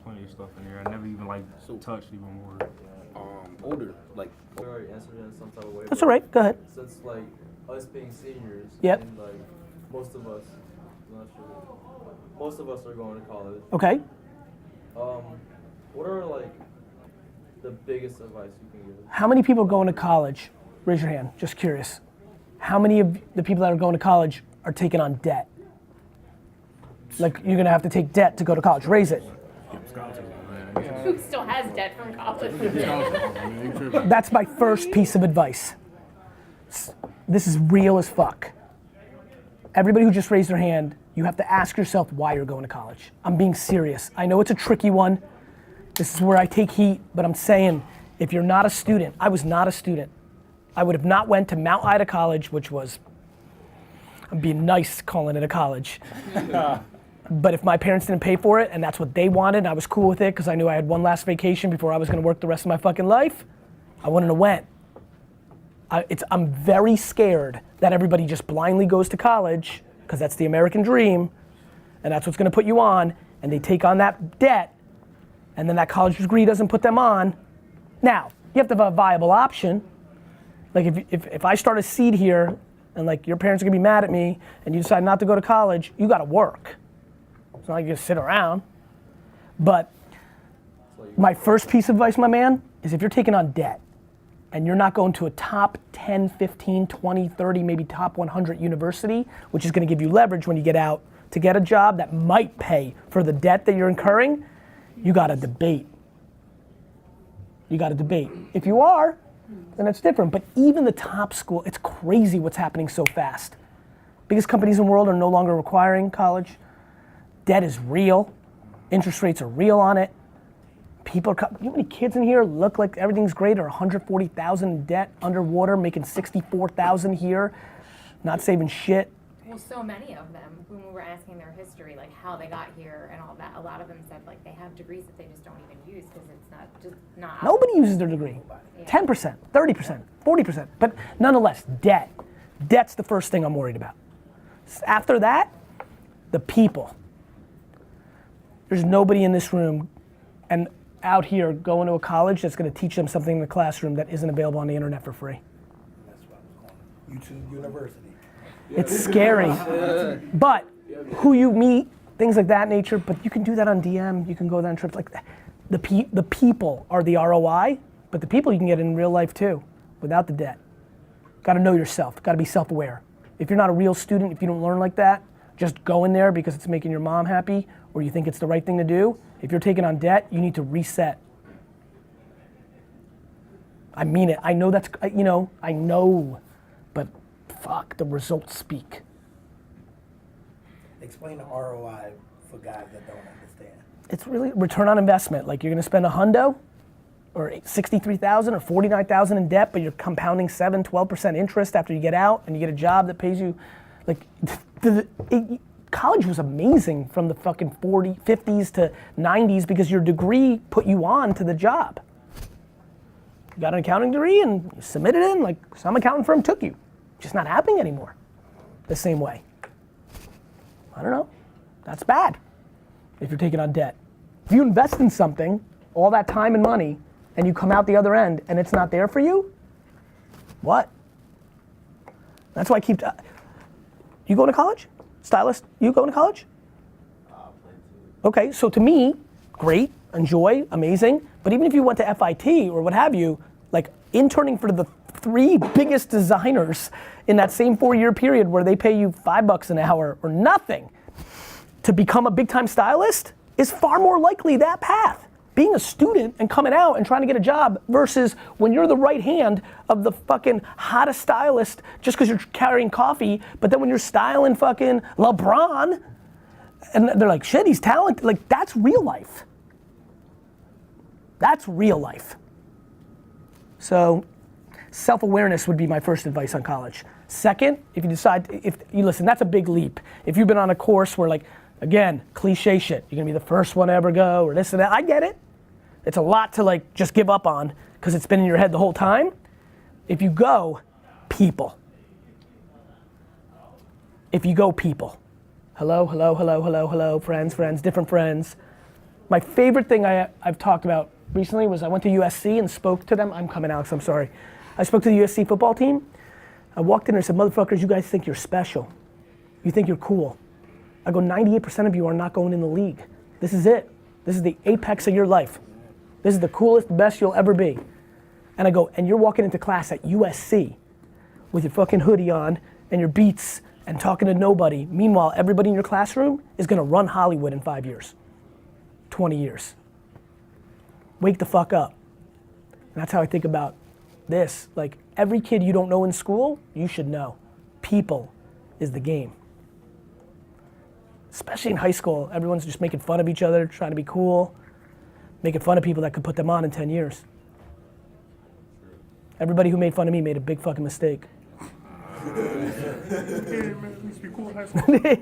plenty of stuff in there. I never even like touched even more. Older, like. I already answered it in some type of way. That's all right. Go ahead. Since like us being seniors, Yep. and like most of us, I'm not sure, most of us are going to college. Okay. What are like the biggest advice you can give? How many people are going to college? Raise your hand. Just curious. How many of the people that are going to college are taking on debt? Like you're gonna have to take debt to go to college. Raise it. Who still has debt from college? That's my first piece of advice. This is real as fuck. Everybody who just raised their hand, you have to ask yourself why you're going to college. I'm being serious. I know it's a tricky one. This is where I take heat, but I'm saying if you're not a student, I was not a student. I would have not went to Mount Ida College, which was, I'm being nice calling it a college. But if my parents didn't pay for it and that's what they wanted and I was cool with it because I knew I had one last vacation before I was gonna work the rest of my fucking life, I wouldn't have went. I'm very scared that everybody just blindly goes to college because that's the American dream and that's what's gonna put you on and they take on that debt and then that college degree doesn't put them on. Now, you have to have a viable option. Like if I start a seed here and like your parents are gonna be mad at me and you decide not to go to college, you gotta work. It's not like you just sit around. But my first piece of advice, my man, is if you're taking on debt and you're not going to a top 10, 15, 20, 30, maybe top 100 university, which is gonna give you leverage when you get out to get a job that might pay for the debt that you're incurring, you gotta debate. You gotta debate. If you are, then it's different. But even the top school, it's crazy what's happening so fast. Biggest companies in the world are no longer requiring college. Debt is real. Interest rates are real on it. People are, you know how many kids in here look like everything's great or 140,000 in debt, underwater, making 64,000 here, not saving shit. Well, so many of them, when we were asking their history, like how they got here and all that, a lot of them said like they have degrees that they just don't even use because it's not. Nobody uses their degree. 10%, 30%, 40%, but nonetheless, debt. Debt's the first thing I'm worried about. After that, the people. There's nobody in this room and out here going to a college that's gonna teach them something in the classroom that isn't available on the internet for free. That's what I was going. YouTube University. It's scary, but who you meet, things like that nature, but you can do that on DM, you can go on trips like that. The people are the ROI, but the people you can get in real life too, without the debt. Gotta know yourself, gotta be self-aware. If you're not a real student, if you don't learn like that, just go in there because it's making your mom happy or you think it's the right thing to do. If you're taking on debt, you need to reset. I mean it, I know that's, I know, but fuck, the results speak. Explain the ROI for guys that don't understand. It's really return on investment. Like you're gonna spend $100 or $63,000 or $49,000 in debt, but you're compounding 12% interest after you get out and you get a job that pays you, like, college was amazing from the fucking 50s to 90s because your degree put you on to the job. You got an accounting degree and you submitted in, like some accounting firm took you. Just not happening anymore the same way. I don't know, that's bad if you're taking on debt. If you invest in something, all that time and money, and you come out the other end and it's not there for you, what? That's why I keep, you going to college? Stylist, you going to college? Okay, so to me, great, enjoy, amazing, but even if you went to FIT or what have you, like interning for the 3 biggest designers in that same 4-year period where they pay you $5 an hour or nothing to become a big time stylist is far more likely that path. Being a student and coming out and trying to get a job versus when you're the right hand of the fucking hottest stylist just because you're carrying coffee, but then when you're styling fucking LeBron and they're like, shit, he's talented. Like, that's real life. That's real life. So, self-awareness would be my first advice on college. Second, if you decide, if you listen, that's a big leap. If you've been on a course where like, again, cliche shit, you're gonna be the first one to ever go or this and that, I get it. It's a lot to like just give up on because it's been in your head the whole time. If you go, people. If you go, people. Hello, hello, hello, hello, hello, friends, different friends. My favorite thing I've talked about recently was I went to USC and spoke to them. I'm coming, Alex, I'm sorry. I spoke to the USC football team. I walked in and said, motherfuckers, you guys think you're special. You think you're cool. I go, 98% of you are not going in the league. This is it. This is the apex of your life. This is the coolest, best you'll ever be. And I go, and you're walking into class at USC with your fucking hoodie on and your Beats and talking to nobody. Meanwhile, everybody in your classroom is gonna run Hollywood in 5 years, 20 years. Wake the fuck up. And that's how I think about this. Like, every kid you don't know in school, you should know. People is the game. Especially in high school, everyone's just making fun of each other, trying to be cool, making fun of people that could put them on in 10 years. Everybody who made fun of me made a big fucking mistake. Hey, man, at least be cool in high school. Yeah.